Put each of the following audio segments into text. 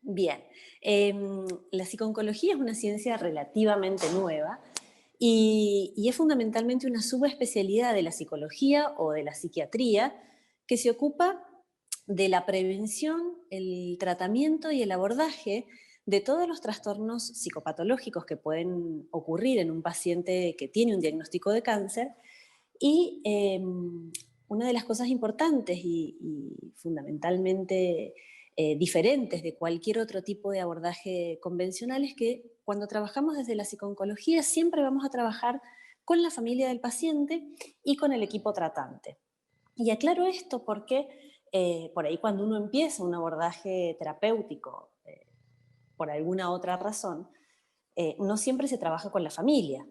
Bien, la psicooncología es una ciencia relativamente nueva y es fundamentalmente una subespecialidad de la psicología o de la psiquiatría que se ocupa de la prevención, el tratamiento y el abordaje de todos los trastornos psicopatológicos que pueden ocurrir en un paciente que tiene un diagnóstico de cáncer. Y una de las cosas importantes y fundamentalmente diferentes de cualquier otro tipo de abordaje convencional es que cuando trabajamos desde la psicooncología siempre vamos a trabajar con la familia del paciente y con el equipo tratante. Y aclaro esto porque por ahí cuando uno empieza un abordaje terapéutico, por alguna otra razón, no siempre se trabaja con la familia,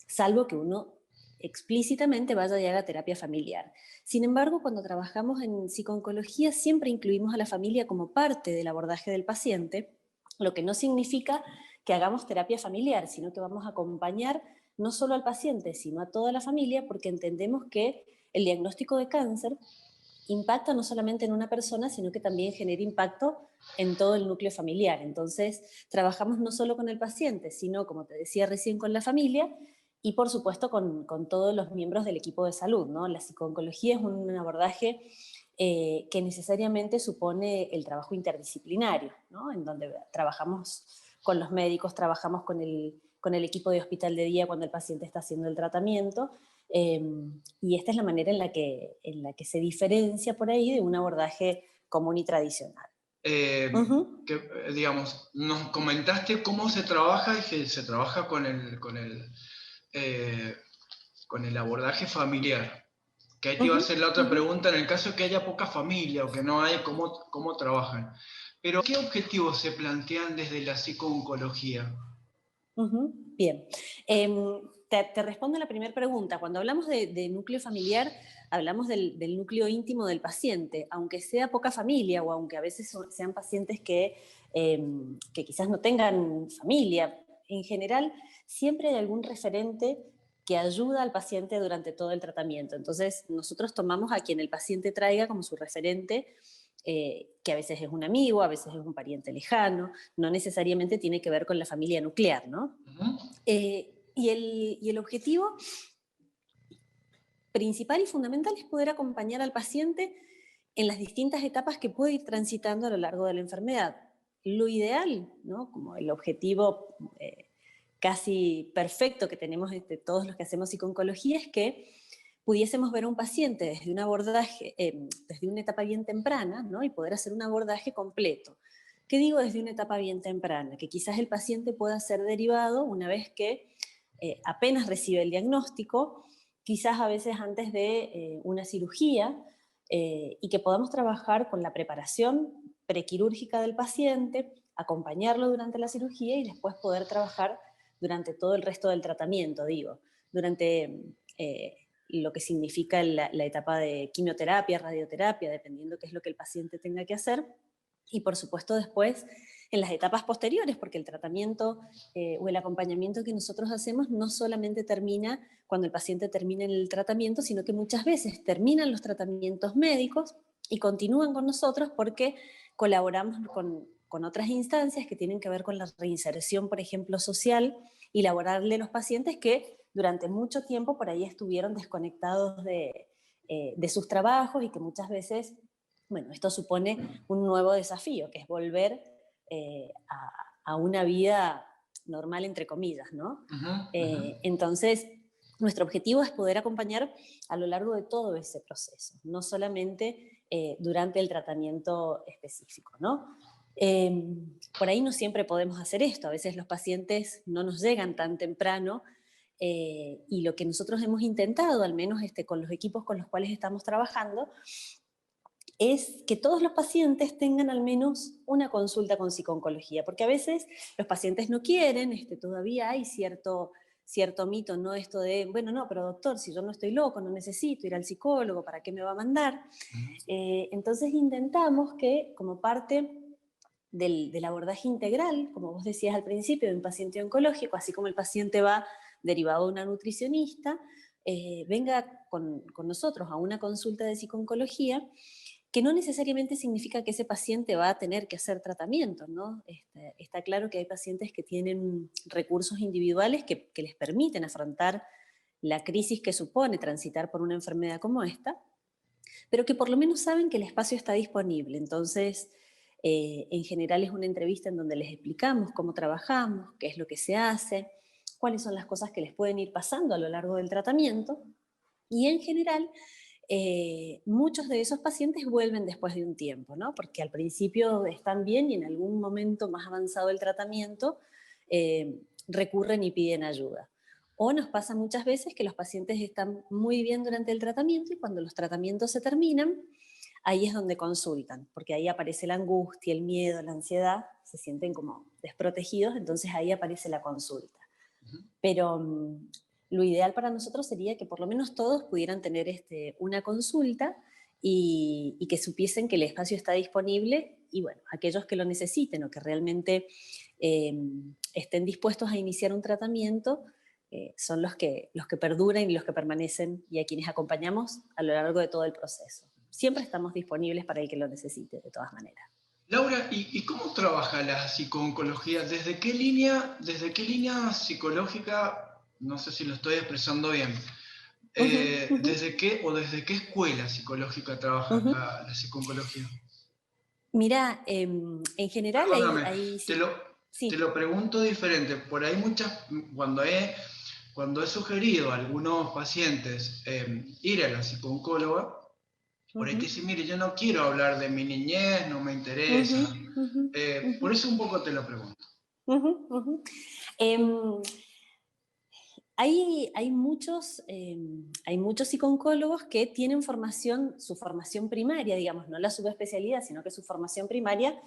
salvo que uno explícitamente vaya y haga terapia familiar. Sin embargo, cuando trabajamos en psicooncología siempre incluimos a la familia como parte del abordaje del paciente, lo que no significa que hagamos terapia familiar, sino que vamos a acompañar no solo al paciente, sino a toda la familia, porque entendemos que el diagnóstico de cáncer impacta no solamente en una persona, sino que también genera impacto en todo el núcleo familiar. Entonces, trabajamos no solo con el paciente, sino, como te decía recién, con la familia y, por supuesto, con todos los miembros del equipo de salud, ¿no? La psicooncología es un abordaje que necesariamente supone el trabajo interdisciplinario, ¿no? En donde trabajamos con los médicos, trabajamos con el equipo de hospital de día cuando el paciente está haciendo el tratamiento. Eh, y esta es la manera en la que se diferencia por ahí de un abordaje común y tradicional. Que, digamos, nos comentaste cómo se trabaja y que se trabaja eh, con el abordaje familiar. Que ahí te iba a hacer la otra pregunta, en el caso de que haya poca familia o que no hay, ¿cómo trabajan? Pero, ¿qué objetivos se plantean desde la psicooncología? Bien. Te respondo a la primera pregunta. Cuando hablamos de núcleo familiar, hablamos del núcleo íntimo del paciente, aunque sea poca familia o aunque a veces sean pacientes que quizás no tengan familia. En general, siempre hay algún referente que ayuda al paciente durante todo el tratamiento. Entonces, nosotros tomamos a quien el paciente traiga como su referente, que a veces es un amigo, a veces es un pariente lejano, no necesariamente tiene que ver con la familia nuclear, ¿no? Y el objetivo principal y fundamental es poder acompañar al paciente en las distintas etapas que puede ir transitando a lo largo de la enfermedad. Lo ideal, ¿no? Como el objetivo casi perfecto que tenemos todos los que hacemos psicooncología es que pudiésemos ver a un paciente desde un abordaje, desde una etapa bien temprana, ¿no? Y poder hacer un abordaje completo. ¿Qué digo desde una etapa bien temprana? Que quizás el paciente pueda ser derivado una vez que apenas recibe el diagnóstico, quizás a veces antes de una cirugía, y que podamos trabajar con la preparación prequirúrgica del paciente, acompañarlo durante la cirugía y después poder trabajar durante todo el resto del tratamiento, digo, durante lo que significa la etapa de quimioterapia, radioterapia, dependiendo qué es lo que el paciente tenga que hacer, y por supuesto después en las etapas posteriores, porque el tratamiento o el acompañamiento que nosotros hacemos no solamente termina cuando el paciente termina el tratamiento, sino que muchas veces terminan los tratamientos médicos y continúan con nosotros porque colaboramos con otras instancias que tienen que ver con la reinserción, por ejemplo, social y laboral de los pacientes que durante mucho tiempo por ahí estuvieron desconectados de sus trabajos y que muchas veces, bueno, esto supone un nuevo desafío, que es volver a una vida normal, entre comillas, ¿no? Entonces, nuestro objetivo es poder acompañar a lo largo de todo ese proceso, no solamente durante el tratamiento específico, ¿no? Por ahí no siempre podemos hacer esto, a veces los pacientes no nos llegan tan temprano y lo que nosotros hemos intentado, al menos con los equipos con los cuales estamos trabajando, es que todos los pacientes tengan al menos una consulta con psicooncología, porque a veces los pacientes no quieren, todavía hay cierto mito, ¿no? Esto de, bueno, no, pero doctor, si yo no estoy loco, no necesito ir al psicólogo, ¿para qué me va a mandar? Entonces intentamos que como parte del abordaje integral, como vos decías al principio, de un paciente oncológico, así como el paciente va derivado de una nutricionista, venga con nosotros a una consulta de psicooncología que no necesariamente significa que ese paciente va a tener que hacer tratamiento, ¿no? Está claro que hay pacientes que tienen recursos individuales que les permiten afrontar la crisis que supone transitar por una enfermedad como esta, pero que por lo menos saben que el espacio está disponible. Entonces, en general es una entrevista en donde les explicamos cómo trabajamos, qué es lo que se hace, cuáles son las cosas que les pueden ir pasando a lo largo del tratamiento, y en general muchos de esos pacientes vuelven después de un tiempo, ¿no? Porque al principio están bien y en algún momento más avanzado del tratamiento recurren y piden ayuda. O nos pasa muchas veces que los pacientes están muy bien durante el tratamiento y cuando los tratamientos se terminan, ahí es donde consultan, porque ahí aparece la angustia, el miedo, la ansiedad, se sienten como desprotegidos, entonces ahí aparece la consulta. Pero lo ideal para nosotros sería que por lo menos todos pudieran tener una consulta y que supiesen que el espacio está disponible y bueno, aquellos que lo necesiten o que realmente estén dispuestos a iniciar un tratamiento son los que perduran y los que permanecen y a quienes acompañamos a lo largo de todo el proceso. Siempre estamos disponibles para el que lo necesite, de todas maneras. Laura, ¿y cómo trabaja la psicooncología? Desde qué línea psicológica, no sé si lo estoy expresando bien, desde qué escuela psicológica trabaja la psicooncología? Mira, en general Perdóname, te sí. lo, te Sí. lo pregunto diferente. Por ahí cuando he sugerido a algunos pacientes ir a la psicooncóloga, por ahí te dicen, mire, yo no quiero hablar de mi niñez, no me interesa. Por eso un poco te lo pregunto. Em, hay muchos psicooncólogos que tienen su formación primaria, digamos, no la subespecialidad, sino que su formación primaria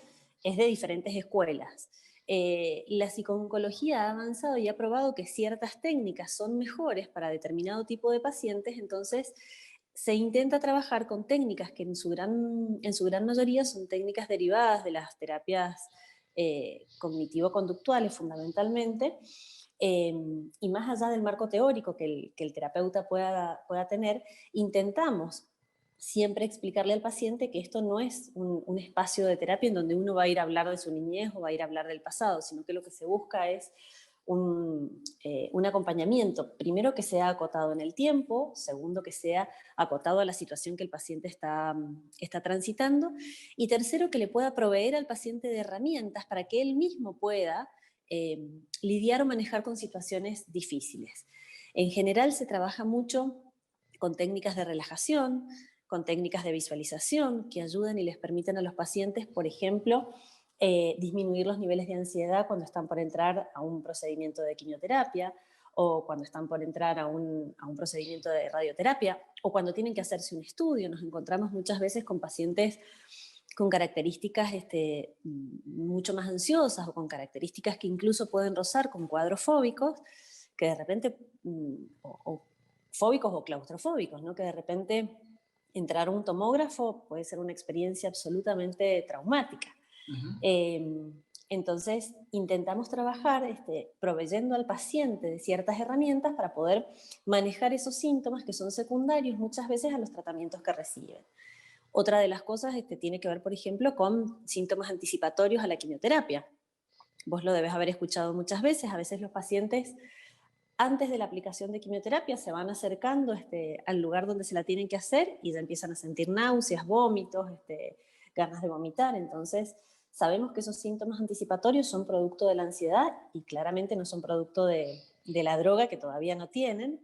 es de diferentes escuelas. La psicooncología ha avanzado y ha probado que ciertas técnicas son mejores para determinado tipo de pacientes, entonces se intenta trabajar con técnicas que en su gran mayoría son técnicas derivadas de las terapias cognitivo-conductuales fundamentalmente, y más allá del marco teórico que el terapeuta pueda tener, intentamos siempre explicarle al paciente que esto no es un espacio de terapia en donde uno va a ir a hablar de su niñez o va a ir a hablar del pasado, sino que lo que se busca es un acompañamiento, primero que sea acotado en el tiempo, segundo que sea acotado a la situación que el paciente está transitando, y tercero que le pueda proveer al paciente de herramientas para que él mismo pueda lidiar o manejar con situaciones difíciles. En general se trabaja mucho con técnicas de relajación, con técnicas de visualización que ayudan y les permiten a los pacientes, por ejemplo, disminuir los niveles de ansiedad cuando están por entrar a un procedimiento de quimioterapia o cuando están por entrar a un procedimiento de radioterapia o cuando tienen que hacerse un estudio. Nos encontramos muchas veces con pacientes con características mucho más ansiosas o con características que incluso pueden rozar con cuadros fóbicos, que de repente, o fóbicos o claustrofóbicos, ¿no? Que de repente entrar a un tomógrafo puede ser una experiencia absolutamente traumática. Entonces, intentamos trabajar proveyendo al paciente de ciertas herramientas para poder manejar esos síntomas que son secundarios muchas veces a los tratamientos que reciben. Otra de las cosas tiene que ver, por ejemplo, con síntomas anticipatorios a la quimioterapia. Vos lo debes haber escuchado muchas veces. A veces los pacientes, antes de la aplicación de quimioterapia, se van acercando al lugar donde se la tienen que hacer y ya empiezan a sentir náuseas, vómitos, ganas de vomitar. Entonces, sabemos que esos síntomas anticipatorios son producto de la ansiedad y claramente no son producto de la droga que todavía no tienen.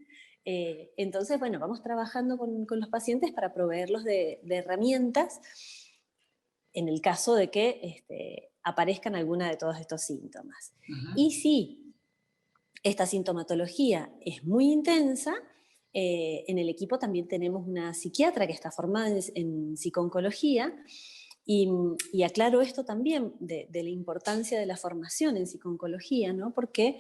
Entonces, bueno, vamos trabajando con los pacientes para proveerlos de herramientas en el caso de que aparezcan alguna de todos estos síntomas. Y si esta sintomatología es muy intensa, en el equipo también tenemos una psiquiatra que está formada en psicooncología y aclaro esto también de la importancia de la formación en psicooncología, ¿no? Porque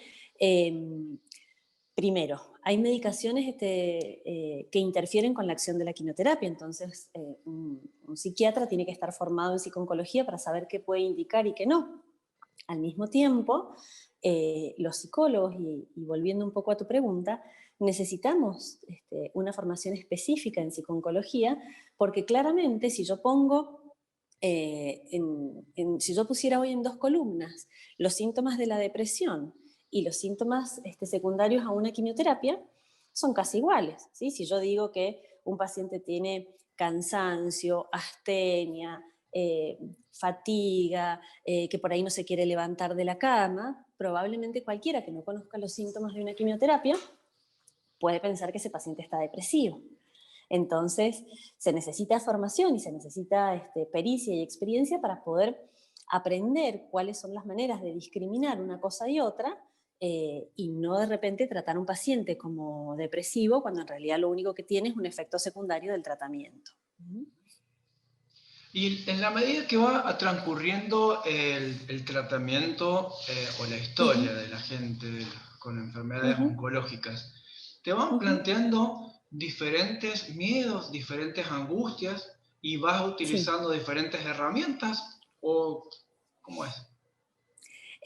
primero, hay medicaciones que interfieren con la acción de la quimioterapia, entonces un psiquiatra tiene que estar formado en psicooncología para saber qué puede indicar y qué no. Al mismo tiempo, los psicólogos, y volviendo un poco a tu pregunta, necesitamos una formación específica en psicooncología, porque claramente si yo pongo, si yo pusiera hoy en 2 columnas los síntomas de la depresión y los síntomas secundarios a una quimioterapia, son casi iguales, ¿sí? Si yo digo que un paciente tiene cansancio, astenia, fatiga, que por ahí no se quiere levantar de la cama, probablemente cualquiera que no conozca los síntomas de una quimioterapia puede pensar que ese paciente está depresivo. Entonces, se necesita formación y se necesita pericia y experiencia para poder aprender cuáles son las maneras de discriminar una cosa y otra, y no de repente tratar a un paciente como depresivo cuando en realidad lo único que tiene es un efecto secundario del tratamiento. Y en la medida que va transcurriendo el tratamiento o la historia de la gente con enfermedades oncológicas, te van planteando diferentes miedos, diferentes angustias y vas utilizando diferentes herramientas, ¿o cómo es?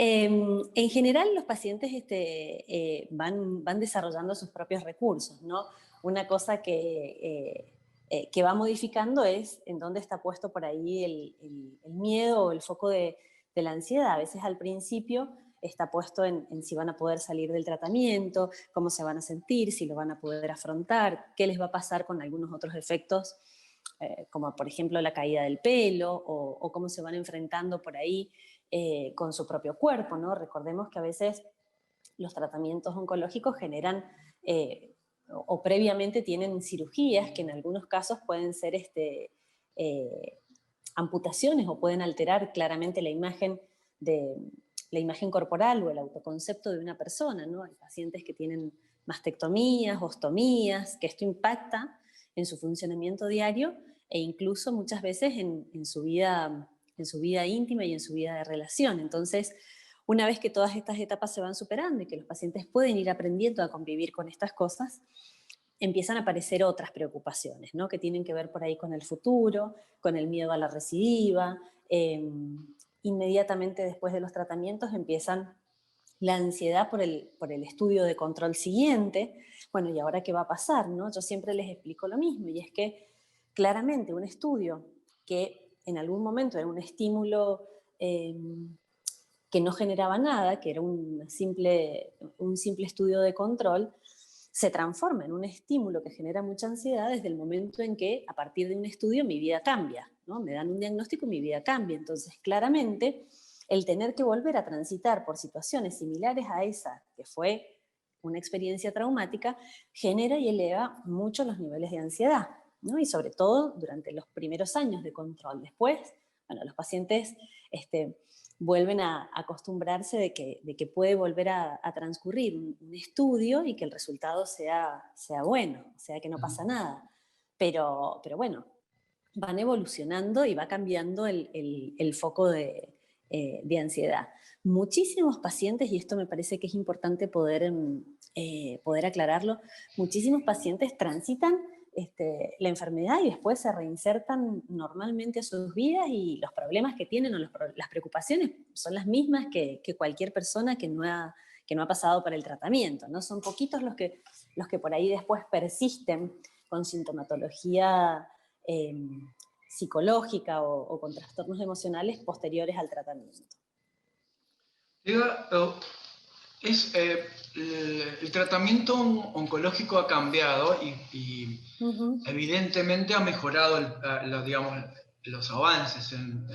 En general, los pacientes van desarrollando sus propios recursos, ¿no? Una cosa que va modificando es en dónde está puesto por ahí el miedo o el foco de la ansiedad. A veces al principio está puesto en si van a poder salir del tratamiento, cómo se van a sentir, si lo van a poder afrontar, qué les va a pasar con algunos otros efectos, como por ejemplo la caída del pelo o cómo se van enfrentando por ahí con su propio cuerpo, ¿no? Recordemos que a veces los tratamientos oncológicos generan o previamente tienen cirugías que en algunos casos pueden ser amputaciones o pueden alterar claramente la imagen corporal o el autoconcepto de una persona, ¿no? Hay pacientes que tienen mastectomías, ostomías, que esto impacta en su funcionamiento diario e incluso muchas veces en su vida íntima y en su vida de relación. Entonces, una vez que todas estas etapas se van superando y que los pacientes pueden ir aprendiendo a convivir con estas cosas, empiezan a aparecer otras preocupaciones, ¿no? Que tienen que ver por ahí con el futuro, con el miedo a la recidiva. Inmediatamente después de los tratamientos empiezan la ansiedad por el estudio de control siguiente. Bueno, ¿y ahora qué va a pasar? ¿No? Yo siempre les explico lo mismo, y es que claramente un estudio que en algún momento era un estímulo que no generaba nada, que era un simple estudio de control, se transforma en un estímulo que genera mucha ansiedad desde el momento en que, a partir de un estudio, mi vida cambia, ¿no? Me dan un diagnóstico y mi vida cambia. Entonces, claramente, el tener que volver a transitar por situaciones similares a esa, que fue una experiencia traumática, genera y eleva mucho los niveles de ansiedad, ¿no? Y sobre todo durante los primeros años de control. Después, bueno, los pacientes vuelven a acostumbrarse de que puede volver a transcurrir un estudio y que el resultado sea bueno, o sea que no pasa nada. Pero bueno, van evolucionando y va cambiando el foco de ansiedad. Muchísimos pacientes, y esto me parece que es importante poder aclararlo, muchísimos pacientes transitan la enfermedad y después se reinsertan normalmente a sus vidas, y los problemas que tienen o las preocupaciones son las mismas que cualquier persona que no ha pasado por el tratamiento, ¿no? Son poquitos los que por ahí después persisten con sintomatología psicológica o con trastornos emocionales posteriores al tratamiento. El tratamiento oncológico ha cambiado y evidentemente ha mejorado digamos, los avances en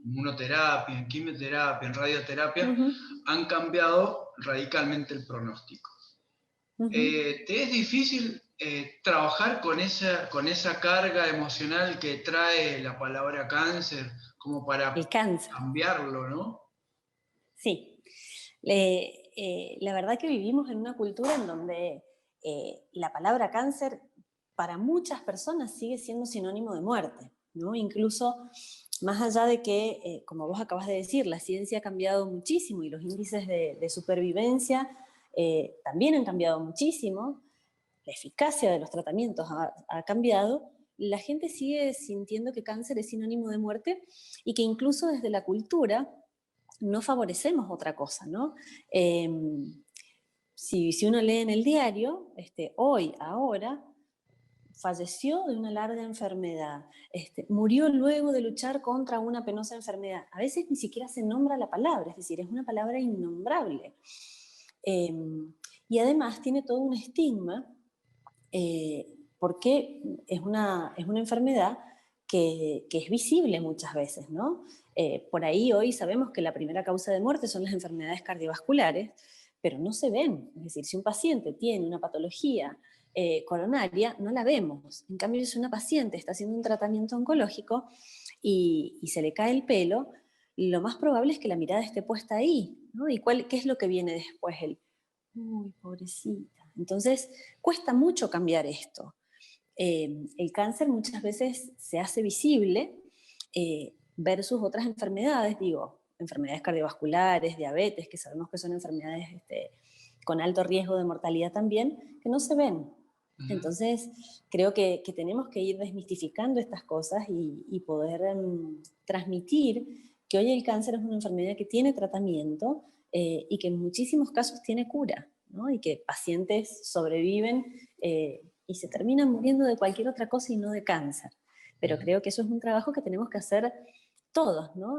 inmunoterapia, en quimioterapia, en radioterapia, han cambiado radicalmente el pronóstico. ¿Te es difícil trabajar con esa carga emocional que trae la palabra cáncer como para cambiarlo, ¿no? Sí. La verdad que vivimos en una cultura en donde la palabra cáncer para muchas personas sigue siendo sinónimo de muerte, ¿no? Incluso más allá de que, como vos acabas de decir, la ciencia ha cambiado muchísimo y los índices de supervivencia también han cambiado muchísimo, la eficacia de los tratamientos ha cambiado, la gente sigue sintiendo que cáncer es sinónimo de muerte y que incluso desde la cultura no favorecemos otra cosa, ¿no? si uno lee en el diario, hoy, ahora, falleció de una larga enfermedad, murió luego de luchar contra una penosa enfermedad. A veces ni siquiera se nombra la palabra, es decir, es una palabra innombrable. Y además tiene todo un estigma, porque es una enfermedad que es visible muchas veces, ¿no? Por ahí hoy sabemos que la primera causa de muerte son las enfermedades cardiovasculares, pero no se ven. Es decir, si un paciente tiene una patología coronaria, no la vemos. En cambio, si una paciente está haciendo un tratamiento oncológico y se le cae el pelo, lo más probable es que la mirada esté puesta ahí, ¿no? ¿Y qué es lo que viene después? Uy, pobrecita. Entonces, cuesta mucho cambiar esto. El cáncer muchas veces se hace visible versus otras enfermedades, digo, enfermedades cardiovasculares, diabetes, que sabemos que son enfermedades con alto riesgo de mortalidad también, que no se ven. Entonces, creo que tenemos que ir desmistificando estas cosas y poder transmitir que hoy el cáncer es una enfermedad que tiene tratamiento y que en muchísimos casos tiene cura, ¿no? Y que pacientes sobreviven y se terminan muriendo de cualquier otra cosa y no de cáncer. Pero creo que eso es un trabajo que tenemos que hacer todos, ¿no?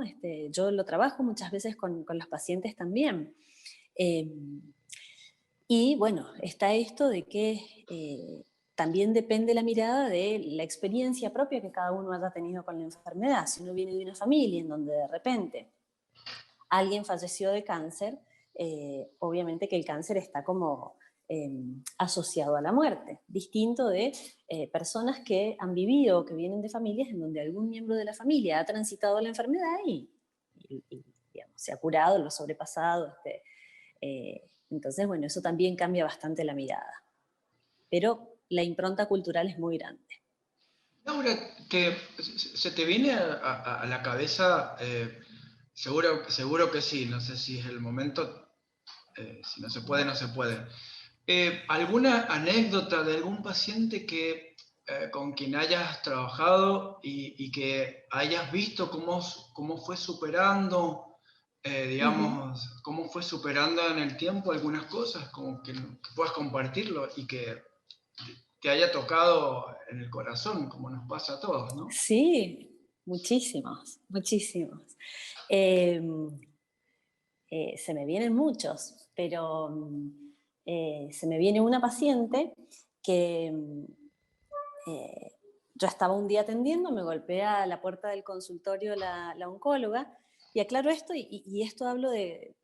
Yo lo trabajo muchas veces con los pacientes también. Y bueno, está esto de que también depende la mirada de la experiencia propia que cada uno haya tenido con la enfermedad. Si uno viene de una familia en donde de repente alguien falleció de cáncer, obviamente que el cáncer está como asociado a la muerte, distinto de personas que han vivido o que vienen de familias en donde algún miembro de la familia ha transitado la enfermedad y digamos, se ha curado, lo ha sobrepasado. Entonces, bueno, eso también cambia bastante la mirada. Pero la impronta cultural es muy grande. Laura, ¿se te viene a la cabeza, seguro que sí, no sé si es el momento, si no se puede, no se puede, alguna anécdota de algún paciente con quien hayas trabajado y que hayas visto cómo fue superando, digamos, cómo fue superando en el tiempo algunas cosas, como que puedas compartirlo y que te haya tocado en el corazón, como nos pasa a todos, ¿no? Sí, muchísimos, muchísimos. Eh, Se me vienen muchos, pero se me viene una paciente que eh, yo estaba un día atendiendo, me golpea la puerta del consultorio la oncóloga, y aclaro esto, y esto hablo de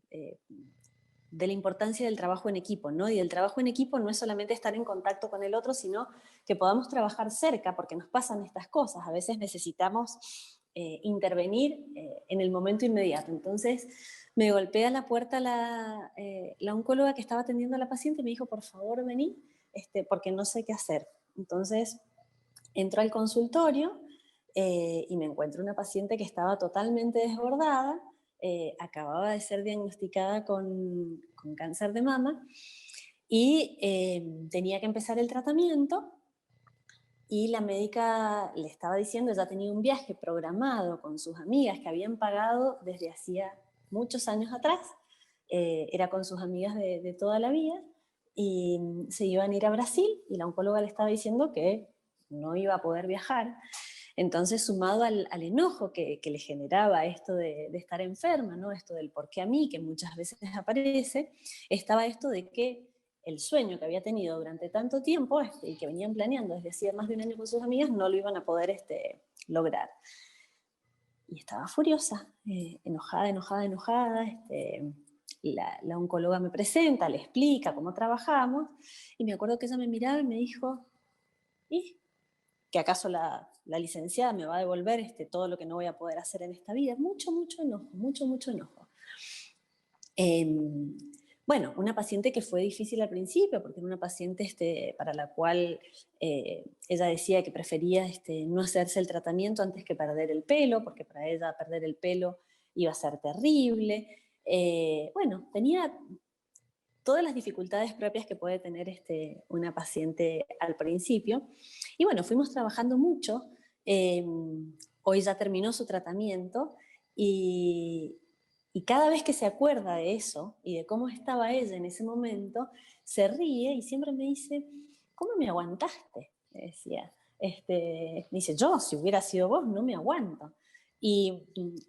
la importancia del trabajo en equipo, ¿no? Y el trabajo en equipo no es solamente estar en contacto con el otro, sino que podamos trabajar cerca, porque nos pasan estas cosas. A veces necesitamos intervenir en el momento inmediato. Entonces, me golpea la puerta la oncóloga que estaba atendiendo a la paciente y me dijo, por favor, vení, porque no sé qué hacer. Entonces, entro al consultorio y me encuentro una paciente que estaba totalmente desbordada, acababa de ser diagnosticada con cáncer de mama y tenía que empezar el tratamiento, y la médica le estaba diciendo, ella tenía un viaje programado con sus amigas que habían pagado desde hacía muchos años atrás, era con sus amigas de toda la vida, y se iban a ir a Brasil, y la oncóloga le estaba diciendo que no iba a poder viajar. Entonces, sumado al enojo que le generaba esto de estar enferma, ¿no? Esto del por qué a mí, que muchas veces aparece, estaba esto de que el sueño que había tenido durante tanto tiempo y que venían planeando desde hacía más de un año con sus amigas, no lo iban a poder lograr. Y estaba furiosa, enojada, enojada, enojada. La oncóloga me presenta, le explica cómo trabajamos, y me acuerdo que ella me miraba y me dijo, ¿y que acaso la licenciada me va a devolver todo lo que no voy a poder hacer en esta vida? Mucho, mucho enojo, mucho, mucho enojo. Bueno, una paciente que fue difícil al principio, porque era una paciente para la cual ella decía que prefería no hacerse el tratamiento antes que perder el pelo, porque para ella perder el pelo iba a ser terrible. Bueno, tenía todas las dificultades propias que puede tener una paciente al principio. Y bueno, fuimos trabajando mucho. Hoy ya terminó su tratamiento y Y cada vez que se acuerda de eso y de cómo estaba ella en ese momento, se ríe y siempre me dice, ¿cómo me aguantaste? Me decía. Me dice, yo, si hubiera sido vos, no me aguanto. Y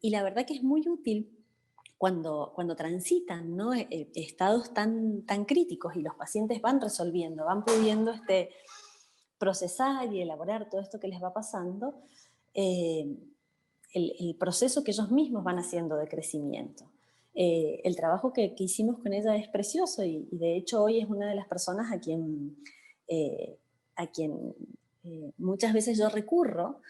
la verdad que es muy útil cuando transitan, ¿no? Estados tan críticos y los pacientes van resolviendo, van pudiendo procesar y elaborar todo esto que les va pasando, eh, el proceso que ellos mismos van haciendo de crecimiento. El trabajo que hicimos con ella es precioso y de hecho hoy es una de las personas eh, a quien muchas veces yo recurro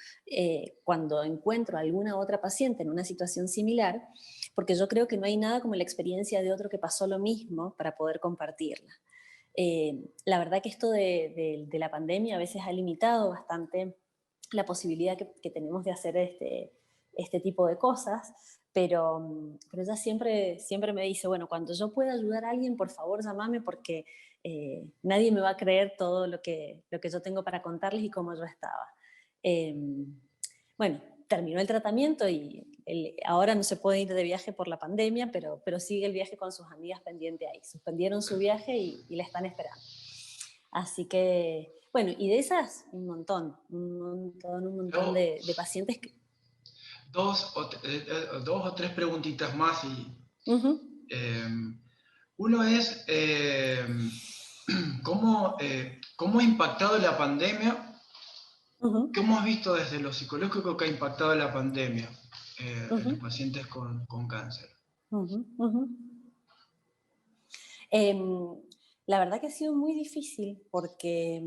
cuando encuentro a alguna otra paciente en una situación similar, porque yo creo que no hay nada como la experiencia de otro que pasó lo mismo para poder compartirla. La verdad que esto de la pandemia a veces ha limitado bastante la posibilidad que tenemos de hacer este tipo de cosas, pero ella siempre me dice, bueno, cuando yo pueda ayudar a alguien, por favor, llámame porque nadie me va a creer todo lo que yo tengo para contarles y cómo yo estaba. Eh, bueno, terminó el tratamiento y ahora no se puede ir de viaje por la pandemia, pero sigue el viaje con sus amigas pendiente ahí. Suspendieron su viaje y la están esperando. Así que, bueno, y de esas, un montón Yo, de pacientes que... dos o tres preguntitas más. Uh-huh, Eh, Uno es, ¿cómo ha impactado la pandemia? uh-huh, ¿Cómo has visto desde lo psicológico que ha impactado la pandemia en uh-huh, los pacientes con cáncer? uh-huh, uh-huh. Eh, la verdad que ha sido muy difícil porque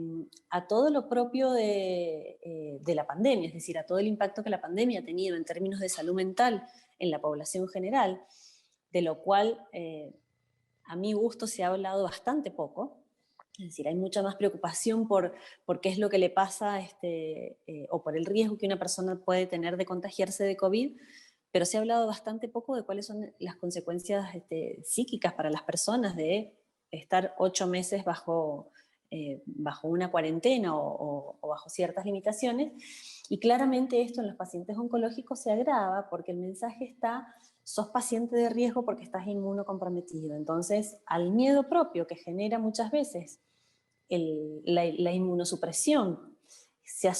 a todo lo propio de la pandemia, es decir, a todo el impacto que la pandemia ha tenido en términos de salud mental en la población general, de lo cual a mi gusto se ha hablado bastante poco. Es decir, hay mucha más preocupación por qué es lo que le pasa o por el riesgo que una persona puede tener de contagiarse de COVID, pero se ha hablado bastante poco de cuáles son las consecuencias psíquicas para las personas de estar 8 meses bajo una cuarentena o bajo ciertas limitaciones. Y claramente esto en los pacientes oncológicos se agrava porque el mensaje está, sos paciente de riesgo porque estás inmunocomprometido. Entonces, al miedo propio que genera muchas veces la inmunosupresión, se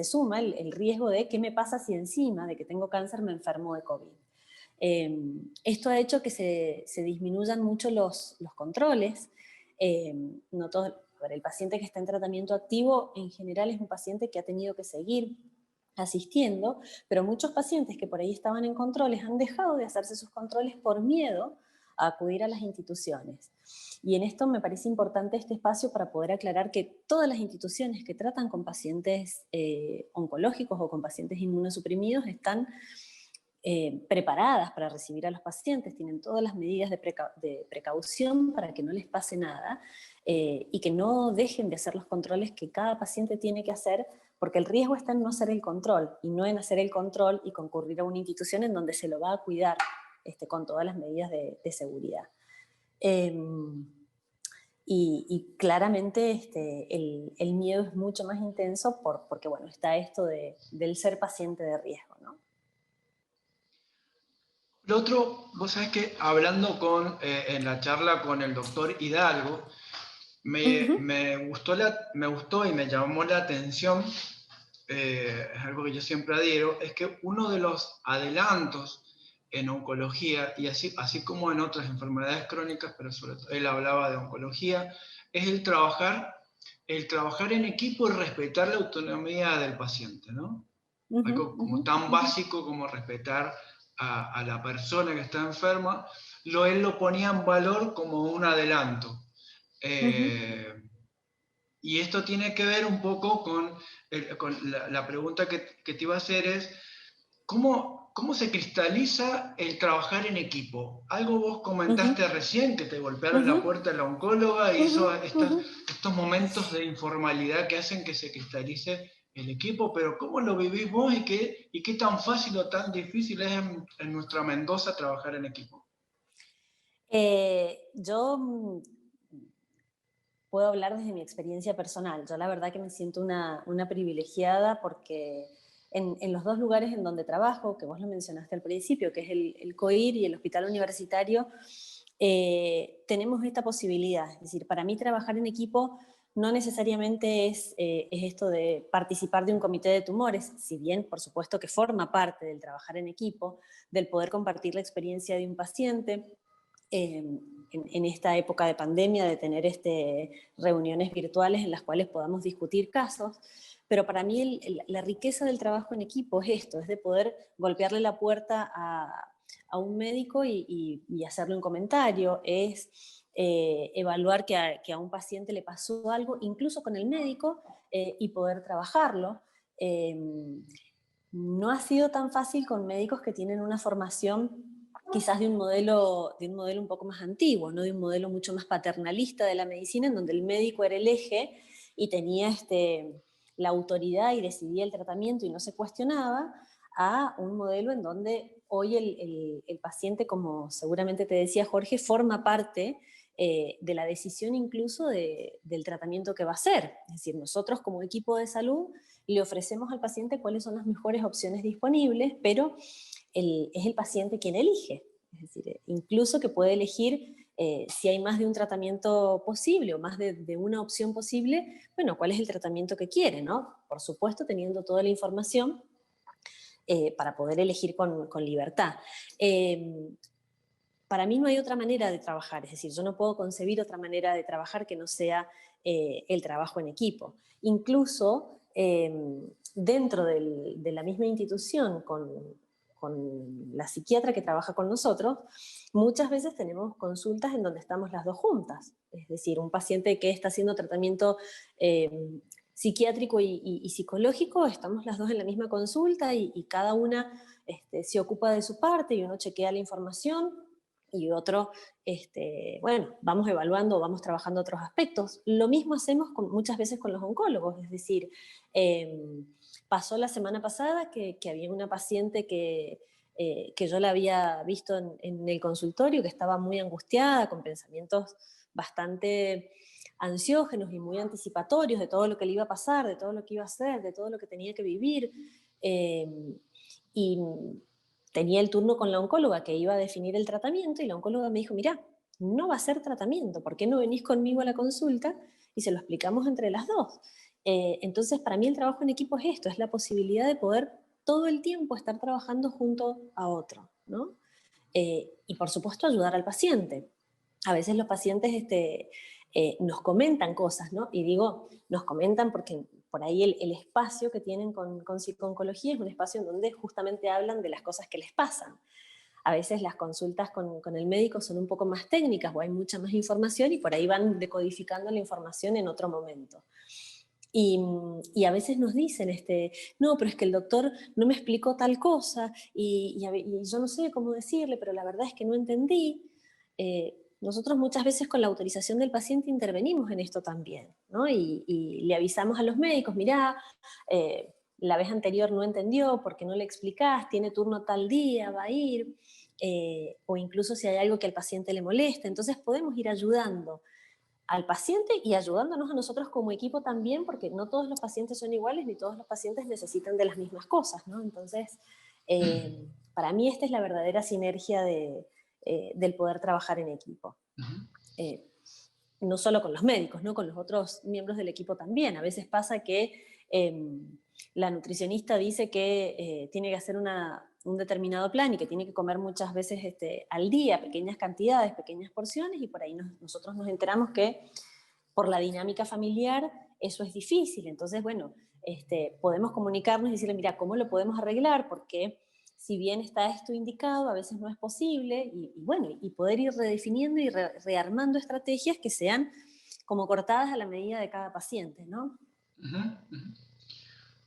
suma el riesgo de qué me pasa si encima de que tengo cáncer me enfermo de COVID. Esto ha hecho que se disminuyan mucho los controles. No todo, el paciente que está en tratamiento activo en general es un paciente que ha tenido que seguir asistiendo, pero muchos pacientes que por ahí estaban en controles han dejado de hacerse sus controles por miedo a acudir a las instituciones. Y en esto me parece importante este espacio para poder aclarar que todas las instituciones que tratan con pacientes oncológicos o con pacientes inmunosuprimidos están preparadas para recibir a los pacientes, tienen todas las medidas de precaución para que no les pase nada y que no dejen de hacer los controles que cada paciente tiene que hacer, porque el riesgo está en no hacer el control y no en hacer el control y concurrir a una institución en donde se lo va a cuidar con todas las medidas de seguridad. Eh, y claramente el miedo es mucho más intenso porque bueno, está esto del ser paciente de riesgo, ¿no? Lo otro, vos sabés que hablando en la charla con el doctor Hidalgo, Uh-huh, me gustó y me llamó la atención, es algo que yo siempre adhiero, es que uno de los adelantos en oncología, y así como en otras enfermedades crónicas, pero sobre todo él hablaba de oncología, es el trabajar en equipo y respetar la autonomía del paciente, ¿no? uh-huh, Algo como uh-huh, tan uh-huh. básico como respetar a la persona que está enferma, él lo ponía en valor como un adelanto. Uh-huh. Eh, y esto tiene que ver un poco con la pregunta que te iba a hacer es, ¿cómo se cristaliza el trabajar en equipo? Algo vos Uh-huh, comentaste recién, que te golpearon la uh-huh, puerta de la oncóloga y uh-huh, eso, uh-huh. estos momentos de informalidad que hacen que se cristalice el equipo, pero ¿cómo lo vivís vos y qué tan fácil o tan difícil es en nuestra Mendoza trabajar en equipo? Yo puedo hablar desde mi experiencia personal. Yo la verdad que me siento una privilegiada porque en los dos lugares en donde trabajo, que vos lo mencionaste al principio, que es el COIR y el Hospital Universitario, tenemos esta posibilidad. Es decir, para mí trabajar en equipo no necesariamente es esto de participar de un comité de tumores, si bien por supuesto que forma parte del trabajar en equipo, del poder compartir la experiencia de un paciente, en esta época de pandemia, de tener reuniones virtuales en las cuales podamos discutir casos, pero para mí la riqueza del trabajo en equipo es esto, es de poder golpearle la puerta a un médico y hacerle un comentario, es evaluar que a un paciente le pasó algo, incluso con el médico, y poder trabajarlo. No ha sido tan fácil con médicos que tienen una formación quizás de un modelo un poco más antiguo, ¿no? De un modelo mucho más paternalista de la medicina, en donde el médico era el eje y tenía la autoridad y decidía el tratamiento y no se cuestionaba, a un modelo en donde hoy el paciente, como seguramente te decía Jorge, forma parte de la decisión incluso del tratamiento que va a hacer. Es decir, nosotros como equipo de salud le ofrecemos al paciente cuáles son las mejores opciones disponibles, pero es el paciente quien elige. Es decir, incluso que puede elegir si hay más de un tratamiento posible o más de una opción posible, bueno, cuál es el tratamiento que quiere, ¿no? Por supuesto, teniendo toda la información para poder elegir con libertad. Para mí no hay otra manera de trabajar, es decir, yo no puedo concebir otra manera de trabajar que no sea el trabajo en equipo. Incluso dentro de la misma institución, con la psiquiatra que trabaja con nosotros, muchas veces tenemos consultas en donde estamos las dos juntas. Es decir, un paciente que está haciendo tratamiento psiquiátrico y psicológico, estamos las dos en la misma consulta y cada una se ocupa de su parte y uno chequea la información y otro, bueno, vamos evaluando, vamos trabajando otros aspectos. Lo mismo hacemos muchas veces con los oncólogos, es decir, pasó la semana pasada que había una paciente que yo la había visto en el consultorio, que estaba muy angustiada, con pensamientos bastante ansiógenos y muy anticipatorios de todo lo que le iba a pasar, de todo lo que iba a hacer, de todo lo que tenía que vivir. Y tenía el turno con la oncóloga que iba a definir el tratamiento y la oncóloga me dijo, mirá, no va a ser tratamiento, ¿por qué no venís conmigo a la consulta? Y se lo explicamos entre las dos. Entonces, para mí el trabajo en equipo es esto, es la posibilidad de poder todo el tiempo estar trabajando junto a otro, ¿no? Y por supuesto ayudar al paciente. A veces los pacientes nos comentan cosas, ¿no? Y digo, nos comentan porque por ahí el espacio que tienen con psicooncología es un espacio en donde justamente hablan de las cosas que les pasan. A veces las consultas con el médico son un poco más técnicas o hay mucha más información y por ahí van decodificando la información en otro momento. Y a veces nos dicen, no, pero es que el doctor no me explicó tal cosa y yo no sé cómo decirle, pero la verdad es que no entendí. Nosotros muchas veces con la autorización del paciente intervenimos en esto también, ¿no? Y le avisamos a los médicos, mirá, la vez anterior no entendió porque no le explicás, tiene turno tal día, va a ir, o incluso si hay algo que al paciente le molesta. Entonces podemos ir ayudando al paciente y ayudándonos a nosotros como equipo también, porque no todos los pacientes son iguales ni todos los pacientes necesitan de las mismas cosas, ¿no? Entonces, para mí esta es la verdadera sinergia del poder trabajar en equipo. No solo con los médicos, ¿no? Con los otros miembros del equipo también. A veces pasa que la nutricionista dice que tiene que hacer un determinado plan y que tiene que comer muchas veces al día, pequeñas cantidades, pequeñas porciones, y por ahí nosotros nos enteramos que por la dinámica familiar eso es difícil. Entonces, bueno, podemos comunicarnos y decirle, mira, ¿cómo lo podemos arreglar? Porque si bien está esto indicado, a veces no es posible, y bueno, y poder ir redefiniendo y rearmando estrategias que sean como cortadas a la medida de cada paciente, ¿no?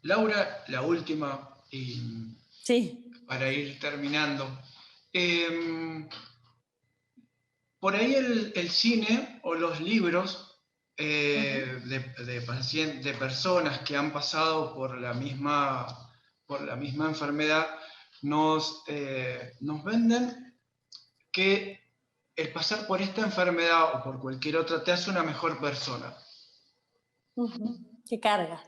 Laura, la última, Sí. para ir terminando. Por ahí el cine o los libros de personas que han pasado por la misma enfermedad nos venden que el pasar por esta enfermedad o por cualquier otra te hace una mejor persona. Qué carga.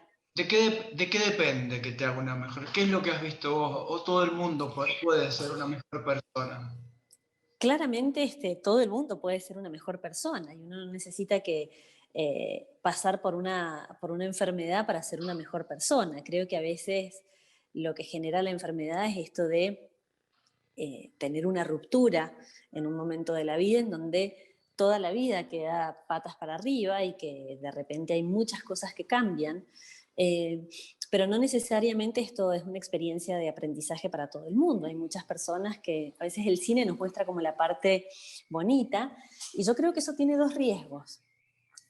de qué depende que te haga una mejor? ¿Qué es lo que has visto vos? ¿O todo el mundo puede ser una mejor persona? Claramente todo el mundo puede ser una mejor persona y uno no necesita que pasar por una enfermedad para ser una mejor persona. Creo que a veces lo que genera la enfermedad es esto de tener una ruptura en un momento de la vida en donde toda la vida queda patas para arriba y que de repente hay muchas cosas que cambian, eh, pero no necesariamente esto es una experiencia de aprendizaje para todo el mundo. Hay muchas personas que a veces el cine nos muestra como la parte bonita y yo creo que eso tiene dos riesgos.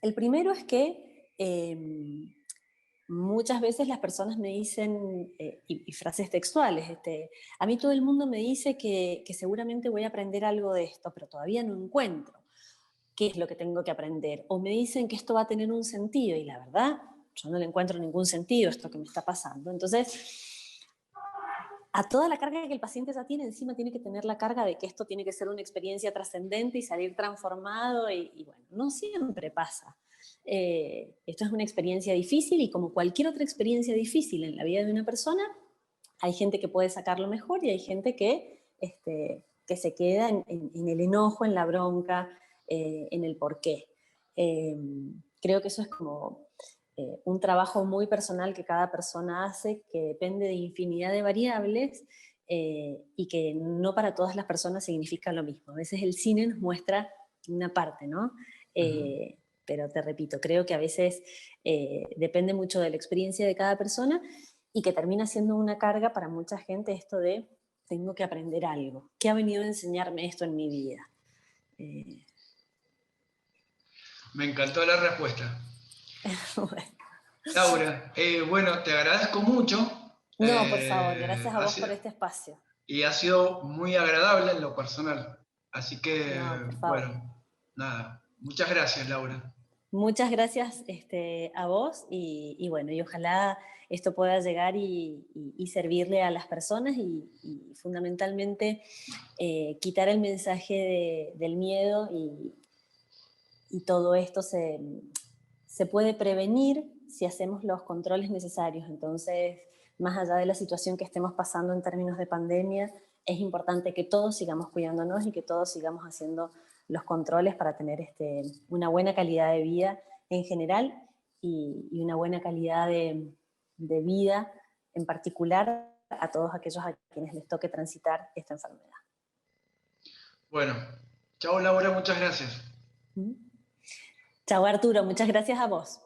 El primero es que muchas veces las personas me dicen, y frases textuales, a mí todo el mundo me dice que seguramente voy a aprender algo de esto, pero todavía no encuentro qué es lo que tengo que aprender. O me dicen que esto va a tener un sentido, y la verdad, yo no le encuentro ningún sentido a esto que me está pasando. Entonces, a toda la carga que el paciente ya tiene, encima tiene que tener la carga de que esto tiene que ser una experiencia trascendente y salir transformado, y bueno, no siempre pasa. Esto es una experiencia difícil y como cualquier otra experiencia difícil en la vida de una persona, hay gente que puede sacarlo mejor y hay gente que se queda en el enojo, en la bronca, en el porqué. Eh, Creo que eso es como un trabajo muy personal que cada persona hace, que depende de infinidad de variables y que no para todas las personas significa lo mismo. A veces el cine nos muestra una parte, ¿no? Ujú. Pero te repito, creo que a veces depende mucho de la experiencia de cada persona y que termina siendo una carga para mucha gente esto de tengo que aprender algo. ¿Qué ha venido a enseñarme esto en mi vida? Eh, Me encantó la respuesta. bueno. Laura, bueno, te agradezco mucho. No, por favor, gracias a Ha vos sido, por este espacio. y ha sido muy agradable en lo personal. Así que, No, por favor. bueno, nada. Muchas gracias, Laura. Muchas gracias a vos y bueno, y ojalá esto pueda llegar y servirle a las personas y fundamentalmente quitar el mensaje del miedo y todo esto se puede prevenir si hacemos los controles necesarios. Entonces, más allá de la situación que estemos pasando en términos de pandemia, es importante que todos sigamos cuidándonos y que todos sigamos haciendo los controles para tener una buena calidad de vida en general y una buena calidad de vida en particular a todos aquellos a quienes les toque transitar esta enfermedad. Bueno, chao, Laura, muchas gracias. Chao Arturo, muchas gracias a vos.